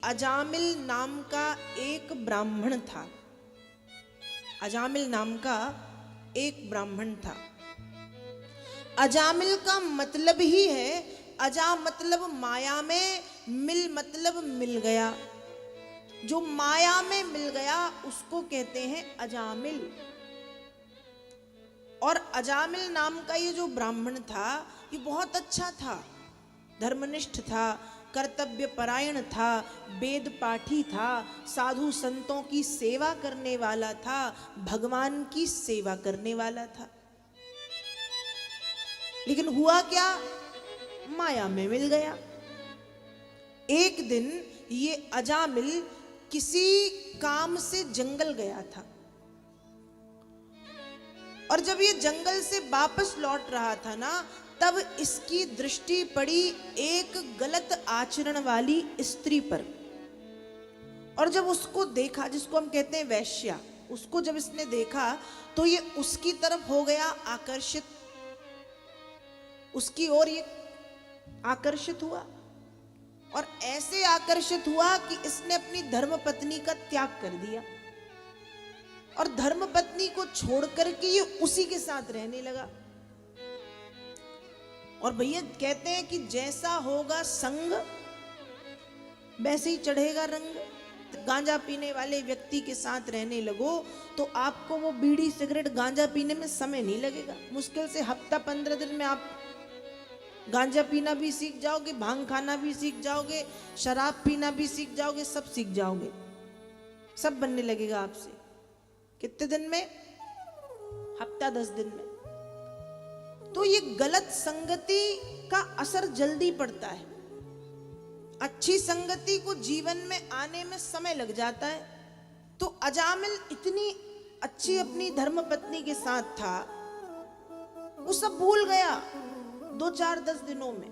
अजामिल नाम का एक ब्राह्मण था। अजामिल नाम का एक ब्राह्मण था। अजामिल का मतलब ही है, अजा मतलब माया में, मिल मतलब मिल गया। जो माया में मिल गया उसको कहते हैं अजामिल। और अजामिल नाम का ये जो ब्राह्मण था ये बहुत अच्छा था, धर्मनिष्ठ था, कर्तव्य परायण था, वेद पाठी था, साधु संतों की सेवा करने वाला था, भगवान की सेवा करने वाला था। लेकिन हुआ क्या, माया में मिल गया। एक दिन ये अजामिल किसी काम से जंगल गया था और जब ये जंगल से वापस लौट रहा था ना, तब इसकी दृष्टि पड़ी एक गलत आचरण वाली स्त्री पर। और जब उसको देखा, जिसको हम कहते हैं वैश्या, उसको जब इसने देखा तो ये उसकी तरफ हो गया आकर्षित, उसकी ओर ये आकर्षित हुआ। और ऐसे आकर्षित हुआ कि इसने अपनी धर्मपत्नी का त्याग कर दिया और धर्मपत्नी को छोड़ करके ये उसी के साथ रहने लगा। और भैया कहते हैं कि जैसा होगा संग वैसे ही चढ़ेगा रंग। गांजा पीने वाले व्यक्ति के साथ रहने लगो तो आपको वो बीड़ी सिगरेट गांजा पीने में समय नहीं लगेगा। मुश्किल से हफ्ता 15 दिन में आप गांजा पीना भी सीख जाओगे, भांग खाना भी सीख जाओगे, शराब पीना भी सीख जाओगे, सब सीख जाओगे, सब बनने लगेगा आपसे। कितने दिन में? हफ्ता 10 दिन में। तो ये गलत संगति का असर जल्दी पड़ता है। अच्छी संगति को जीवन में आने में समय लग जाता है। तो अजामिल इतनी अच्छी अपनी धर्मपत्नी के साथ था, वो सब भूल गया 2-4-10 दिनों में।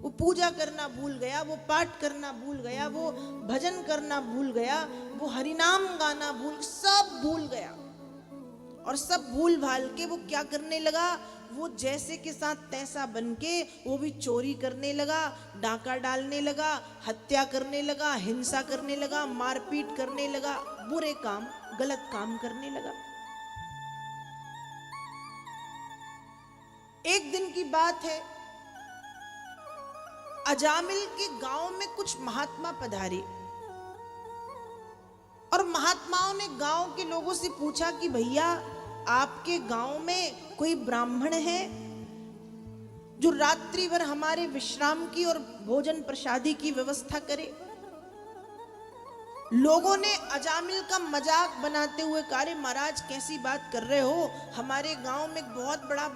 वो पूजा करना भूल गया, वो पाठ करना भूल गया, वो भजन करना भूल गया, वो हरिनाम गाना सब भूल गया। और सब भूल भाल के वो क्या करने लगा, वो जैसे के साथ तैसा बन के वो भी चोरी करने लगा, डाका डालने लगा, हत्या करने लगा, हिंसा करने लगा, मारपीट करने लगा, बुरे काम, गलत काम करने लगा। एक दिन की बात है, अजामिल के गांव में कुछ महात्मा पधारे और महात्माओं ने गांव के लोगों से पूछा कि भैया आपके गांव में कोई ब्राह्मण है जो रात्रि भर हमारे विश्राम की और भोजन प्रसादी की व्यवस्था करे। लोगों ने अजामिल का मजाक बनाते हुए कहा, महाराज कैसी बात कर रहे हो, हमारे गांव में एक बहुत बड़ा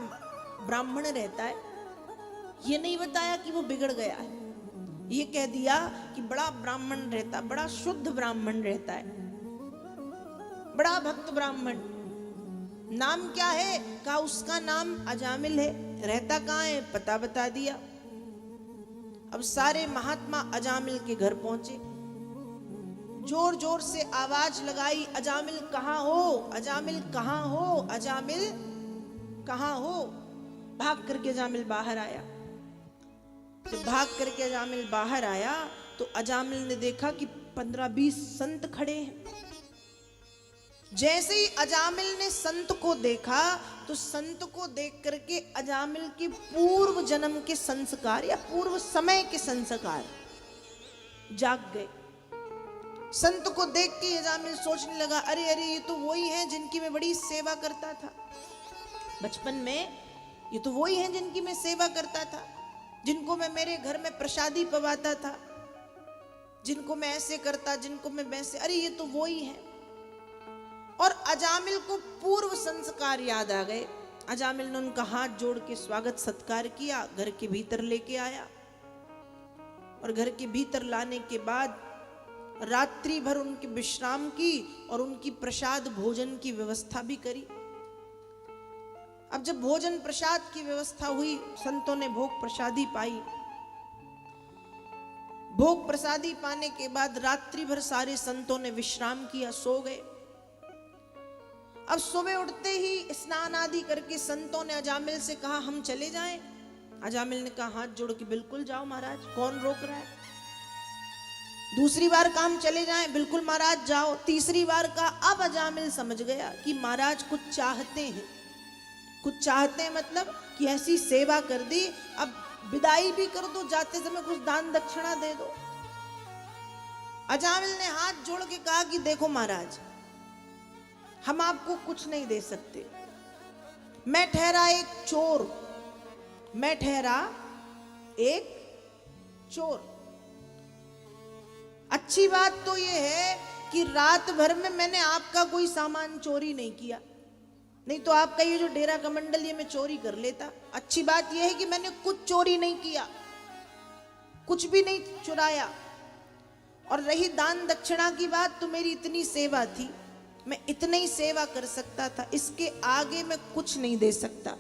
ब्राह्मण रहता है। ये नहीं बताया कि वो बिगड़ गया है, ये कह दिया कि बड़ा ब्राह्मण रहता, बड़ा शुद्ध ब्राह्मण रहता है, बड़ा भक्त ब्राह्मण। नाम क्या है? कहा उसका नाम अजामिल है। रहता कहाँ है? पता बता दिया। अब सारे महात्मा अजामिल के घर पहुंचे, जोर जोर से आवाज लगाई, अजामिल कहाँ हो, अजामिल कहाँ हो, अजामिल कहाँ हो। भाग करके अजामिल बाहर आया। जब भाग करके अजामिल बाहर आया तो अजामिल ने देखा कि 15-20 संत खड़े हैं। जैसे ही अजामिल ने संत को देखा तो संत को देख करके अजामिल के पूर्व जन्म के संस्कार या पूर्व समय के संस्कार जाग गए। संत को देख के अजामिल सोचने लगा, अरे अरे ये तो वही हैं जिनकी मैं बड़ी सेवा करता था बचपन में, ये तो वही हैं जिनकी मैं सेवा करता था, जिनको मैं मेरे घर में प्रसादी पवाता था, जिनको मैं ऐसे करता, जिनको मैं वैसे, अरे ये तो वही है। और अजामिल को पूर्व संस्कार याद आ गए। अजामिल ने उनका हाथ जोड़ के स्वागत सत्कार किया, घर के भीतर लेके आया और घर के भीतर लाने के बाद रात्रि भर उनके विश्राम की और उनकी प्रसाद भोजन की व्यवस्था भी करी। अब जब भोजन प्रसाद की व्यवस्था हुई, संतों ने भोग प्रसादी पाई। भोग प्रसादी पाने के बाद रात्रि भर सारे संतों ने विश्राम किया, सो गए। अब सुबह उठते ही स्नान आदि करके संतों ने अजामिल से कहा, हम चले जाएं। अजामिल ने कहा हाथ जोड़ के, बिल्कुल जाओ महाराज, कौन रोक रहा है। दूसरी बार काम चले जाएं, बिल्कुल महाराज जाओ। तीसरी बार का अब अजामिल समझ गया कि महाराज कुछ चाहते हैं, कुछ चाहते हैं मतलब कि ऐसी सेवा कर दी, अब विदाई भी कर दो, जाते समय कुछ दान दक्षिणा दे दो। अजामिल ने हाथ जोड़ के कहा कि देखो महाराज, हम आपको कुछ नहीं दे सकते। मैं ठहरा एक चोर, मैं ठहरा एक चोर। अच्छी बात तो यह है कि रात भर में मैंने आपका कोई सामान चोरी नहीं किया, नहीं तो आपका ये जो डेरा कमंडल ये मैं चोरी कर लेता। अच्छी बात यह है कि मैंने कुछ चोरी नहीं किया, कुछ भी नहीं चुराया। और रही दान दक्षिणा की बात, तो मेरी इतनी सेवा थी, मैं इतनी ही सेवा कर सकता था, इसके आगे मैं कुछ नहीं दे सकता,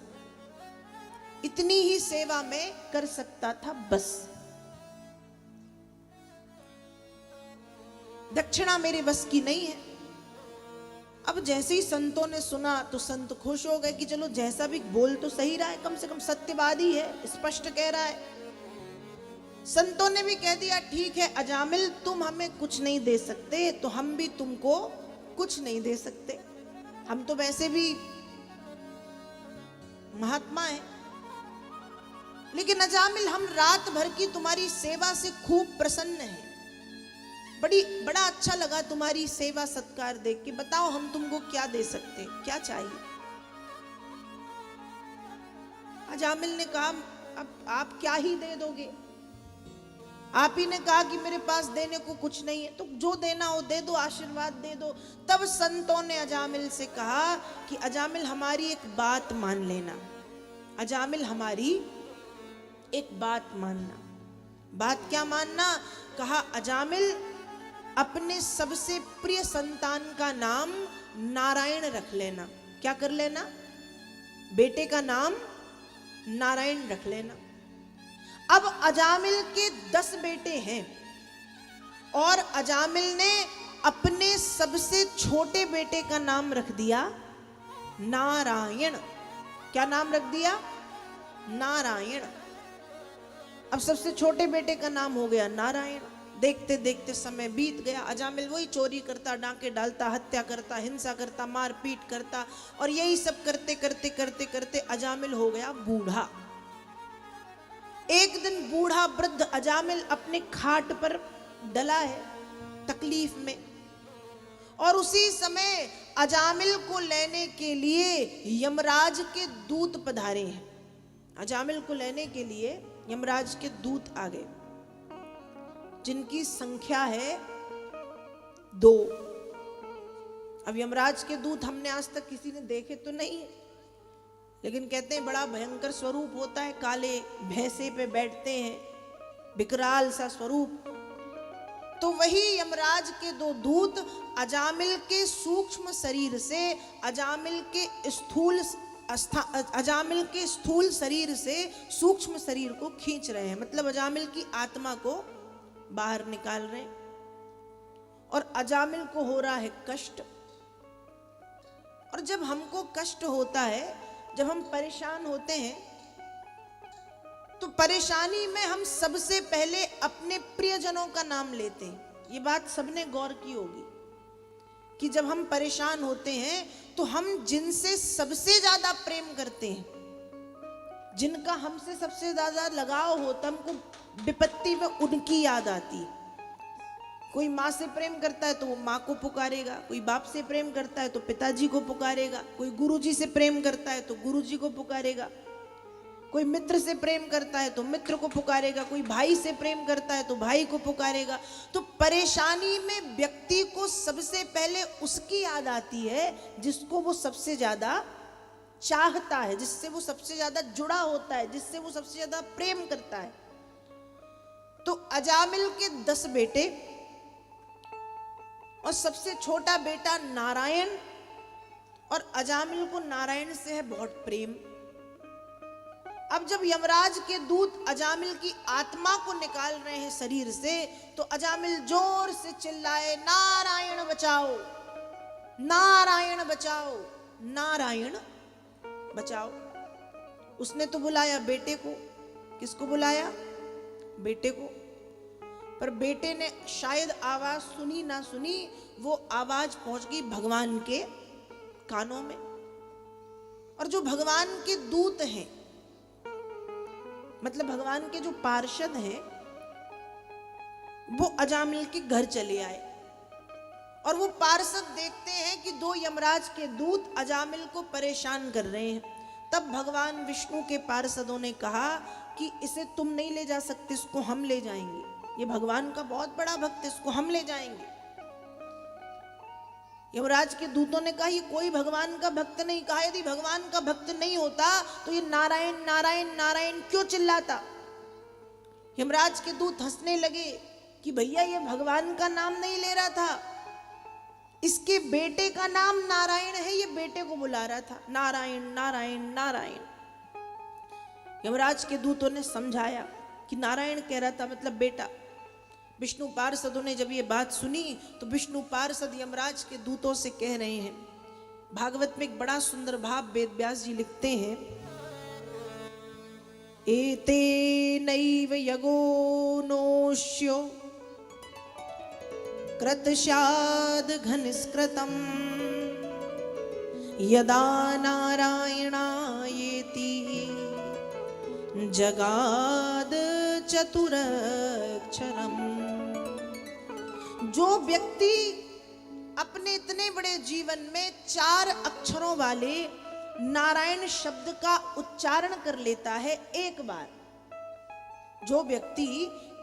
इतनी ही सेवा मैं कर सकता था बस। दक्षिणा मेरे बस की नहीं है। अब जैसे ही संतों ने सुना तो संत खुश हो गए कि चलो जैसा भी बोल तो सही रहा है, कम से कम सत्यवादी है, स्पष्ट कह रहा है। संतों ने भी कह दिया ठीक है अजामिल, तुम हमें कुछ नहीं दे सकते तो हम भी तुमको कुछ नहीं दे सकते, हम तो वैसे भी महात्मा हैं। लेकिन अजामिल, हम रात भर की तुम्हारी सेवा से खूब प्रसन्न हैं, बड़ा अच्छा लगा तुम्हारी सेवा सत्कार देख के, बताओ हम तुमको क्या दे सकते, क्या चाहिए। अजामिल ने कहा अब आप क्या ही दे दोगे, आप ही ने कहा कि मेरे पास देने को कुछ नहीं है, तो जो देना हो दे दो, आशीर्वाद दे दो। तब संतों ने अजामिल से कहा कि अजामिल हमारी एक बात मान लेना, अजामिल हमारी एक बात मानना। बात क्या मानना? कहा अजामिल अपने सबसे प्रिय संतान का नाम नारायण रख लेना। क्या कर लेना? बेटे का नाम नारायण रख लेना। अब अजामिल के 10 बेटे हैं और अजामिल ने अपने सबसे छोटे बेटे का नाम रख दिया नारायण। क्या नाम रख दिया? नारायण। अब सबसे छोटे बेटे का नाम हो गया नारायण। देखते देखते समय बीत गया। अजामिल वही चोरी करता, डांके डालता, हत्या करता, हिंसा करता, मारपीट करता, और यही सब करते करते करते करते अजामिल हो गया बूढ़ा। एक दिन बूढ़ा वृद्ध अजामिल अपने खाट पर डला है तकलीफ में, और उसी समय अजामिल को लेने के लिए यमराज के दूत पधारे हैं। अजामिल को लेने के लिए यमराज के दूत आ गए, जिनकी संख्या है 2। अब यमराज के दूत हमने आज तक किसी ने देखे तो नहीं है, लेकिन कहते हैं बड़ा भयंकर स्वरूप होता है, काले भैंसे पे बैठते हैं, विकराल सा स्वरूप। तो वही यमराज के 2 दूत अजामिल के सूक्ष्म शरीर से अजामिल के स्थूल शरीर से सूक्ष्म शरीर को खींच रहे हैं, मतलब अजामिल की आत्मा को बाहर निकाल रहे हैं। और अजामिल को हो रहा है कष्ट। और जब हमको कष्ट होता है, जब हम परेशान होते हैं, तो परेशानी में हम सबसे पहले अपने प्रियजनों का नाम लेते हैं। ये बात सबने गौर की होगी कि जब हम परेशान होते हैं तो हम जिनसे सबसे ज्यादा प्रेम करते हैं, जिनका हमसे सबसे ज्यादा लगाव होता है, हमको विपत्ति में उनकी याद आती है। कोई माँ से प्रेम करता है तो वो माँ को पुकारेगा, कोई बाप से प्रेम करता है तो पिताजी को पुकारेगा, कोई गुरुजी से प्रेम करता है तो गुरुजी को पुकारेगा, कोई मित्र से प्रेम करता है तो मित्र को पुकारेगा, कोई भाई से प्रेम करता है तो भाई को पुकारेगा। तो परेशानी में व्यक्ति को सबसे पहले उसकी याद आती है जिसको वो सबसे ज्यादा चाहता है, जिससे वो सबसे ज्यादा जुड़ा होता है, जिससे वो सबसे ज्यादा प्रेम करता है। तो अजामिल के 10 बेटे और सबसे छोटा बेटा नारायण, और अजामिल को नारायण से है बहुत प्रेम। अब जब यमराज के दूत अजामिल की आत्मा को निकाल रहे हैं शरीर से, तो अजामिल जोर से चिल्लाए, नारायण बचाओ, नारायण बचाओ, नारायण बचाओ। उसने तो बुलाया बेटे को। किसको बुलाया? बेटे को। पर बेटे ने शायद आवाज सुनी ना सुनी, वो आवाज पहुंच गई भगवान के कानों में। और जो भगवान के दूत हैं, मतलब भगवान के जो पार्षद हैं, वो अजामिल के घर चले आए। और वो पार्षद देखते हैं कि दो यमराज के दूत अजामिल को परेशान कर रहे हैं। तब भगवान विष्णु के पार्षदों ने कहा कि इसे तुम नहीं ले जा सकते, इसको हम ले जाएंगे, ये भगवान का बहुत बड़ा भक्त है, इसको हम ले जाएंगे। यमराज के दूतों ने कहा ये कोई भगवान का भक्त नहीं। कहा यदि भगवान का भक्त नहीं होता तो ये नारायण नारायण नारायण क्यों चिल्लाता। यमराज के दूत हंसने लगे कि भैया ये भगवान का नाम नहीं ले रहा था, इसके बेटे का नाम नारायण है, ये बेटे को बुला रहा था, नारायण नारायण नारायण। यमराज के दूतों ने समझाया कि नारायण कह रहा था मतलब बेटा। विष्णु पार्षदों ने जब ये बात सुनी तो विष्णु पार्षद यमराज के दूतों से कह रहे हैं, भागवत में एक बड़ा सुंदर भाव वेद व्यास जी लिखते हैं, एते नैव यगो नोष्यो कृतशाद घनिष्कृतम यदा नारायणायेति जगाद चतुरक्षरम। जो व्यक्ति अपने इतने बड़े जीवन में 4 अक्षरों वाले नारायण शब्द का उच्चारण कर लेता है एक बार, जो व्यक्ति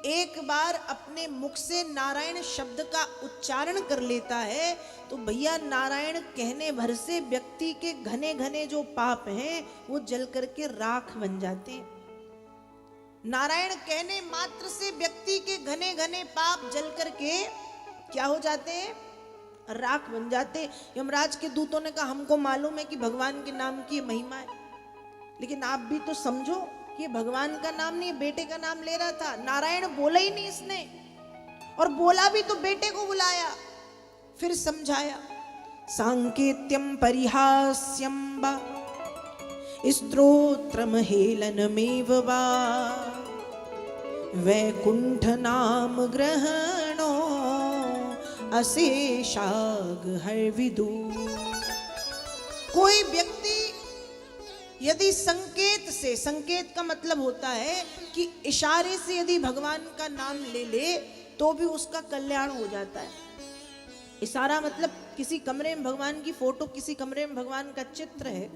एक बार अपने मुख से नारायण शब्द का उच्चारण कर लेता है, तो भैया नारायण कहने भर से व्यक्ति के घने घने जो पाप हैं वो जल करके राख बन जाते हैं। नारायण कहने मात्र से व्यक्ति के घने घने पाप जल करके क्या हो जाते हैं, राख बन जाते। यमराज के दूतों ने कहा हमको मालूम है कि भगवान के नाम की महिमा है, लेकिन आप भी तो समझो कि भगवान का नाम नहीं, बेटे का नाम ले रहा था। नारायण बोला ही नहीं इसने, और बोला भी तो बेटे को बुलाया। फिर समझाया, सांकेत्यम परिहास्यम वा स्तोत्रम हेलनमेव वा वैकुंठ नाम ग्रहणो अशेषाग हरविदु। कोई व्यक्ति यदि संकेत से, संकेत का मतलब होता है कि इशारे से यदि भगवान का नाम ले ले तो भी उसका कल्याण हो जाता है। इशारा मतलब किसी कमरे में भगवान की फोटो, किसी कमरे में भगवान का चित्र है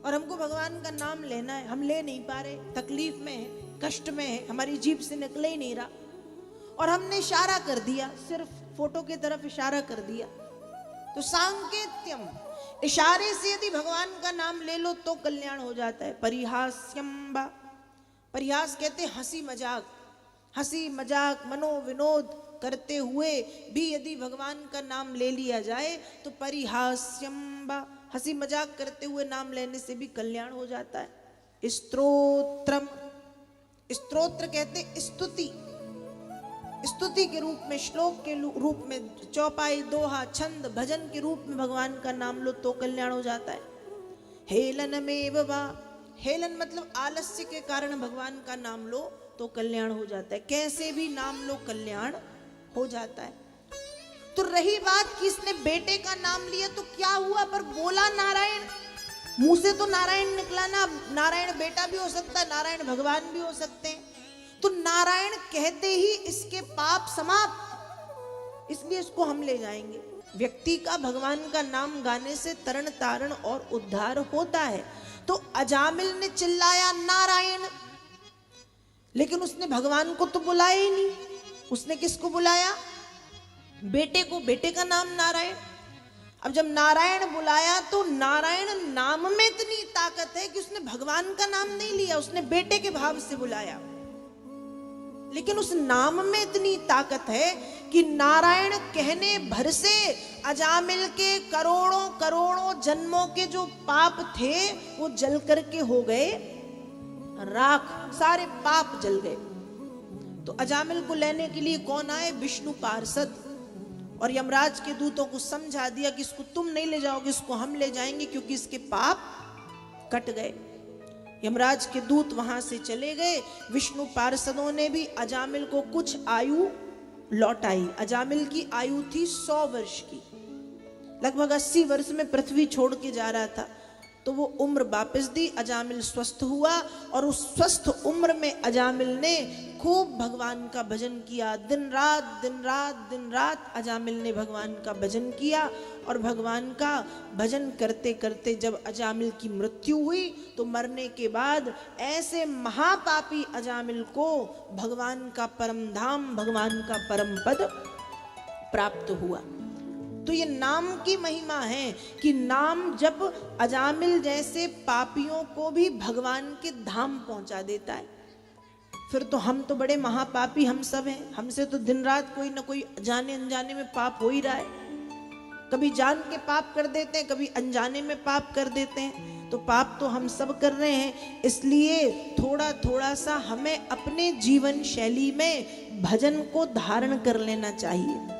और हमको भगवान का नाम लेना है, हम ले नहीं पा रहे, तकलीफ में है, कष्ट में है, हमारी जीभ से निकले ही नहीं रहा, और हमने इशारा कर दिया, सिर्फ फोटो की तरफ इशारा कर दिया, तो सांकेत्यम, इशारे से यदि भगवान का नाम ले लो तो कल्याण हो जाता है। परिहास्यम बा, परिहास कहते हंसी मजाक, हंसी मजाक मनोविनोद करते हुए भी यदि भगवान का नाम ले लिया जाए तो परिहास्यम बा, हंसी मजाक करते हुए नाम लेने से भी कल्याण हो जाता है। स्तोत्रम, स्तोत्र कहते स्तुति, स्तुति के रूप में, श्लोक के रूप में, चौपाई, दोहा, छंद, भजन के रूप में भगवान का नाम लो तो कल्याण हो जाता है। हेलनमेव वा, हेलन मतलब आलस्य के कारण भगवान का नाम लो तो कल्याण हो जाता है। कैसे भी नाम लो कल्याण हो जाता है। तो रही बात कि इसने बेटे का नाम लिया तो क्या हुआ, पर बोला नारायण, मुंह से तो नारायण निकला ना। नारायण बेटा भी हो सकता है, नारायण भगवान भी हो सकते हैं, तो नारायण कहते ही इसके पाप समाप्त, इसलिए इसको हम ले जाएंगे। व्यक्ति का भगवान का नाम गाने से तरण तारण और उद्धार होता है। तो अजामिल ने चिल्लाया नारायण, लेकिन उसने भगवान को तो बुलाया ही नहीं। उसने किसको बुलाया, बेटे को, बेटे का नाम नारायण। अब जब नारायण बुलाया तो नारायण नाम में इतनी ताकत है कि उसने भगवान का नाम नहीं लिया, उसने बेटे के भाव से बुलाया। लेकिन उस नाम में इतनी ताकत है कि नारायण कहने भर से अजामिल के करोड़ों करोड़ों जन्मों के जो पाप थे वो जल करके हो गए राख, सारे पाप जल गए। तो अजामिल को लेने के लिए कौन आए, विष्णु पार्षद, और यमराज के दूतों को समझा दिया कि इसको तुम नहीं ले जाओगे, इसको हम ले जाएंगे क्योंकि इसके पाप कट गए। यमराज के दूत वहां से चले गए। विष्णु पार्षदों ने भी अजामिल को कुछ आयु लौटाई। अजामिल की आयु थी 100 वर्ष की, लगभग 80 वर्ष में पृथ्वी छोड़ के जा रहा था, तो वो उम्र वापस दी। अजामिल स्वस्थ हुआ और उस स्वस्थ उम्र में अजामिल ने खूब भगवान का भजन किया। दिन रात अजामिल ने भगवान का भजन किया। और भगवान का भजन करते करते जब अजामिल की मृत्यु हुई तो मरने के बाद ऐसे महापापी अजामिल को भगवान का परम धाम, भगवान का परम पद प्राप्त हुआ। तो ये नाम की महिमा है कि नाम जब अजामिल जैसे पापियों को भी भगवान के धाम पहुंचा देता है। फिर तो हम तो बड़े महापापी हम सब हैं, हमसे तो दिन रात कोई ना कोई जाने अनजाने में पाप हो ही रहा है। कभी जान के पाप कर देते हैं, कभी अनजाने में पाप कर देते हैं, तो पाप तो हम सब कर रहे हैं। इसलिए थोड़ा थोड़ा सा हमें अपने जीवन शैली में भजन को धारण कर लेना चाहिए।